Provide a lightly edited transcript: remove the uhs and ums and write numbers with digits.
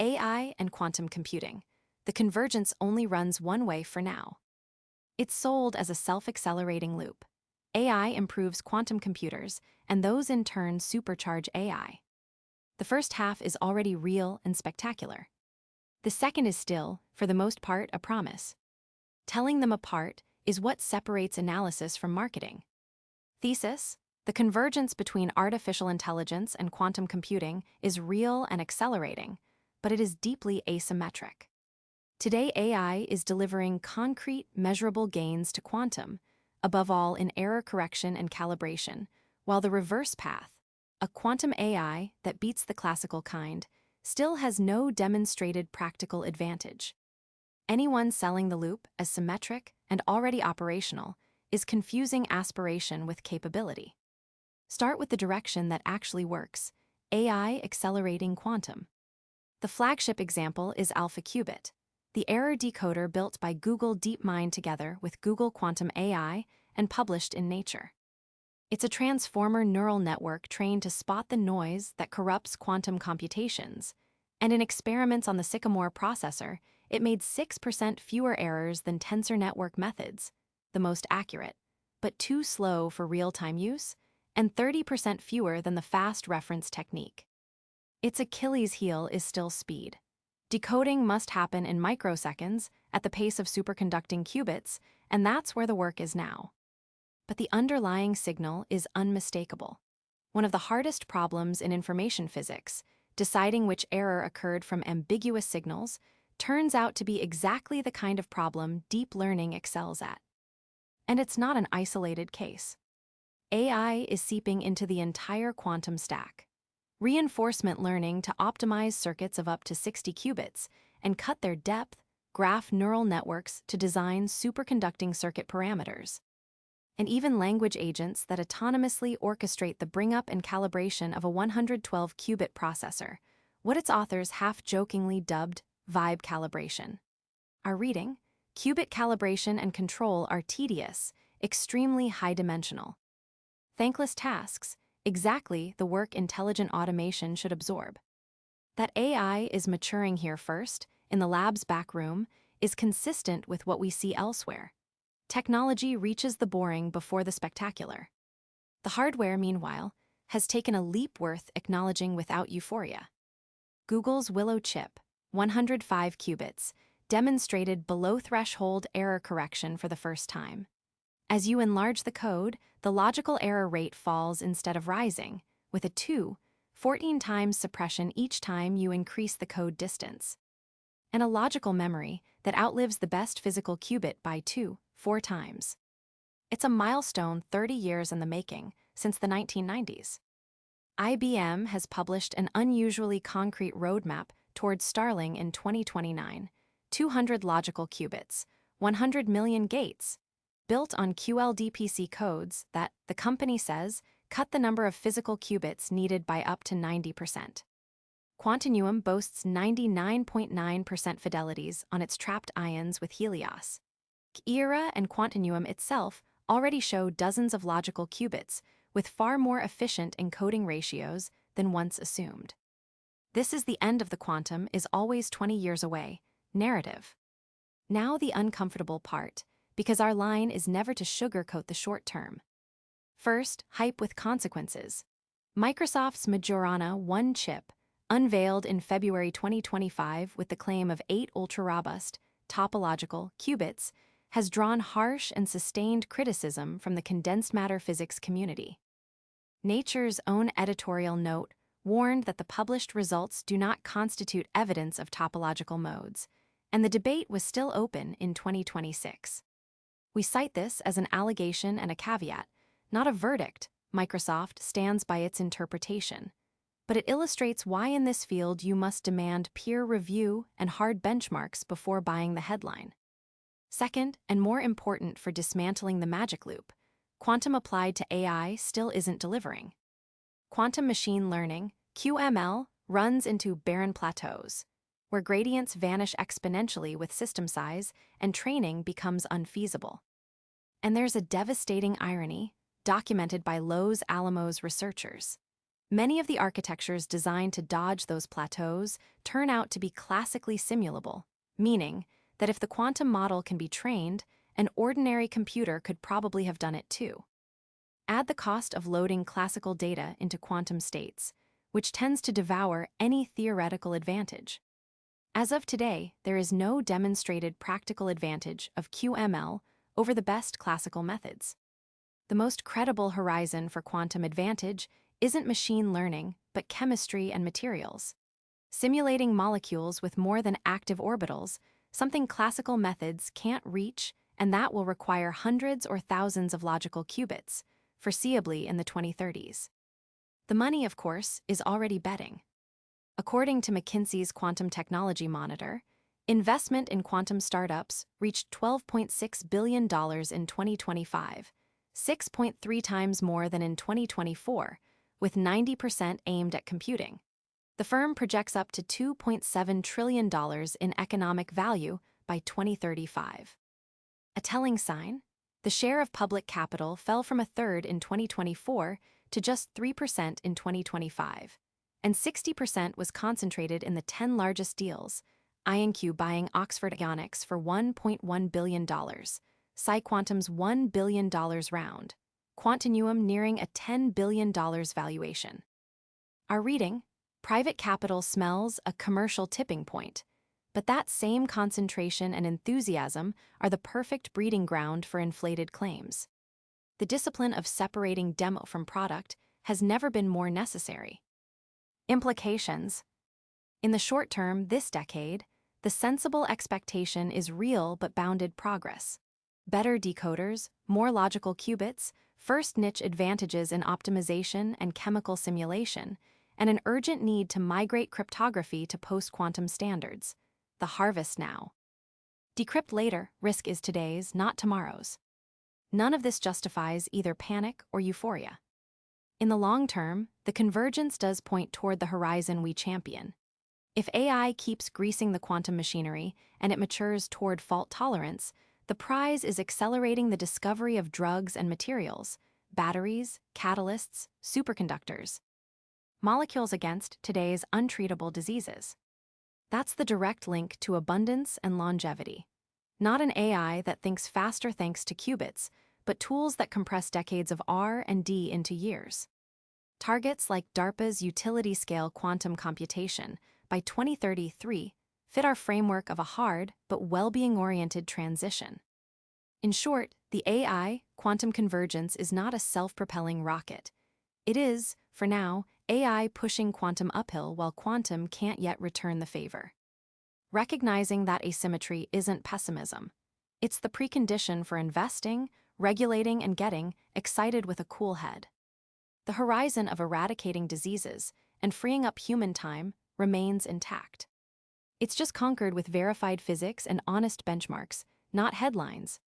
AI and quantum computing. The convergence only runs one way for now. It's sold as a self-accelerating loop. AI improves quantum computers, and those in turn supercharge AI. The first half is already real and spectacular. The second is still, for the most part, a promise. Telling them apart is what separates analysis from marketing. Thesis: the convergence between artificial intelligence and quantum computing is real and accelerating, but it is deeply asymmetric. Today, AI is delivering concrete, measurable gains to quantum, above all in error correction and calibration, while the reverse path, a quantum AI that beats the classical kind, still has no demonstrated practical advantage. Anyone selling the loop as symmetric and already operational is confusing aspiration with capability. Start with the direction that actually works: AI accelerating quantum. The flagship example is AlphaQubit, the error decoder built by Google DeepMind together with Google Quantum AI and published in Nature. It's a transformer neural network trained to spot the noise that corrupts quantum computations, and in experiments on the Sycamore processor, it made 6% fewer errors than tensor network methods, the most accurate, but too slow for real-time use, and 30% fewer than the fast reference technique. Its Achilles heel is still speed. Decoding must happen in microseconds at the pace of superconducting qubits, and that's where the work is now. But the underlying signal is unmistakable. One of the hardest problems in information physics, deciding which error occurred from ambiguous signals, turns out to be exactly the kind of problem deep learning excels at. And it's not an isolated case. AI is seeping into the entire quantum stack. Reinforcement learning to optimize circuits of up to 60 qubits and cut their depth, graph neural networks to design superconducting circuit parameters. And even language agents that autonomously orchestrate the bring-up and calibration of a 112-qubit processor, what its authors half-jokingly dubbed vibe calibration. Our reading: qubit calibration and control are tedious, extremely high-dimensional. Thankless tasks, exactly the work intelligent automation should absorb. That AI is maturing here first, in the lab's back room, is consistent with what we see elsewhere. Technology reaches the boring before the spectacular. The hardware, meanwhile, has taken a leap worth acknowledging without euphoria. Google's Willow chip, 105 qubits, demonstrated below-threshold error correction for the first time. As you enlarge the code, the logical error rate falls instead of rising, with a 14 times suppression each time you increase the code distance. And a logical memory that outlives the best physical qubit by 4 times. It's a milestone 30 years in the making, since the 1990s. IBM has published an unusually concrete roadmap towards Starling in 2029, 200 logical qubits, 100 million gates, built on QLDPC codes that, the company says, cut the number of physical qubits needed by up to 90%. Quantinuum boasts 99.9% fidelities on its trapped ions with Helios. Era and Quantinuum itself already show dozens of logical qubits, with far more efficient encoding ratios than once assumed. This is the end of the quantum is always 20 years away narrative. Now the uncomfortable part, because our line is never to sugarcoat the short term. First, hype with consequences. Microsoft's Majorana 1 chip, unveiled in February 2025 with the claim of 8 ultra-robust, topological qubits, has drawn harsh and sustained criticism from the condensed matter physics community. Nature's own editorial note warned that the published results do not constitute evidence of topological modes, and the debate was still open in 2026. We cite this as an allegation and a caveat, not a verdict. Microsoft stands by its interpretation, but it illustrates why in this field you must demand peer review and hard benchmarks before buying the headline. Second, and more important for dismantling the magic loop, quantum applied to AI still isn't delivering. Quantum machine learning, QML, runs into barren plateaus, where gradients vanish exponentially with system size and training becomes unfeasible. And there's a devastating irony, documented by Los Alamos researchers. Many of the architectures designed to dodge those plateaus turn out to be classically simulable, meaning that if the quantum model can be trained, an ordinary computer could probably have done it too. Add the cost of loading classical data into quantum states, which tends to devour any theoretical advantage. As of today, there is no demonstrated practical advantage of QML over the best classical methods. The most credible horizon for quantum advantage isn't machine learning, but chemistry and materials. Simulating molecules with more than active orbitals, something classical methods can't reach, and that will require hundreds or thousands of logical qubits, foreseeably in the 2030s. The money, of course, is already betting. According to McKinsey's Quantum Technology Monitor, investment in quantum startups reached $12.6 billion in 2025, 6.3 times more than in 2024, with 90% aimed at computing. The firm projects up to $2.7 trillion in economic value by 2035. A telling sign? The share of public capital fell from a third in 2024 to just 3% in 2025, and 60% was concentrated in the 10 largest deals, IonQ buying Oxford Ionics for $1.1 billion, PsiQuantum's $1 billion round, Quantinuum nearing a $10 billion valuation. Our reading, private capital smells a commercial tipping point, but that same concentration and enthusiasm are the perfect breeding ground for inflated claims. The discipline of separating demo from product has never been more necessary. Implications. In the short term, this decade, the sensible expectation is real but bounded progress. Better decoders, more logical qubits, first niche advantages in optimization and chemical simulation, and an urgent need to migrate cryptography to post-quantum standards. The harvest now. Decrypt later, risk is today's, not tomorrow's. None of this justifies either panic or euphoria. In the long term, the convergence does point toward the horizon we champion. If AI keeps greasing the quantum machinery and it matures toward fault tolerance, the prize is accelerating the discovery of drugs and materials, batteries, catalysts, superconductors, molecules against today's untreatable diseases. That's the direct link to abundance and longevity. Not an AI that thinks faster thanks to qubits, but tools that compress decades of R and D into years. Targets like DARPA's utility-scale quantum computation by 2033 fit our framework of a hard but well-being-oriented transition. In short, the AI quantum convergence is not a self-propelling rocket. It is, for now, AI pushing quantum uphill while quantum can't yet return the favor. Recognizing that asymmetry isn't pessimism. It's the precondition for investing, regulating, and getting excited with a cool head. The horizon of eradicating diseases and freeing up human time remains intact. It's just conquered with verified physics and honest benchmarks, not headlines,